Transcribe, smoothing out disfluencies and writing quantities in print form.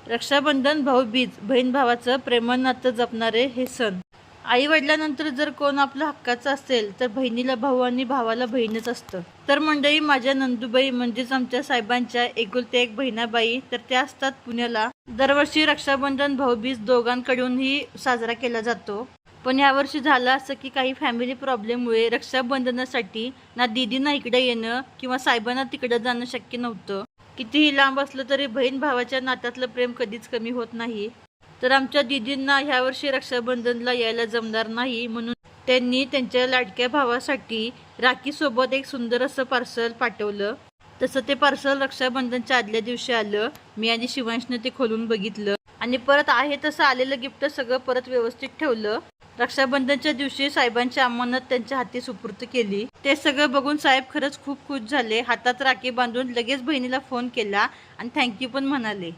रक्षाबंधन, भाऊबीज, बहीण भावाचं प्रेमळ नातं जपणारे हे सण. आई वडिलांनंतर जर कोण आपलं हक्काचं असेल तर बहिणीला भाऊ आणि भावाला बहीणच असतं. तर मंडळी, माझ्या नंदुबाई म्हणजेच आमच्या साहेबांच्या एकुलत्या एक बहिणाबाई तर त्या असतात पुण्याला. दरवर्षी रक्षाबंधन भाऊबीज दोघांकडूनही साजरा केला जातो. पण यावर्षी झालं असं की काही फॅमिली प्रॉब्लेममुळे रक्षाबंधनासाठी ना दीदींना इकडे येणं किंवा साहेबांना तिकडे जाणं शक्य नव्हतं. कितीही लांब असलं तरी बहीण भावाच्या नात्यातलं प्रेम कधीच कमी होत नाही. तर आमच्या दीदींना ह्यावर्षी रक्षाबंधनला यायला जमणार नाही, म्हणून त्यांनी त्यांच्या लाडक्या भावासाठी राखीसोबत एक सुंदर असं पार्सल पाठवलं. तसं ते पार्सल रक्षाबंधनच्या आदल्या दिवशी आलं. मी आणि शिवांशने ते खोलून बघितलं आणि परत आहे तसं आलेलं गिफ्ट सगळं परत व्यवस्थित ठेवलं. रक्षाबंधनच्या दिवशी साहेबांच्या अमानत त्यांच्या हाती सुपूर्द केली. ते सगळं बघून साहेब खरंच खूप खुश झाले. हातात राखी बांधून लगेच बहिणीला फोन केला आणि थँक्यू पण म्हणाले.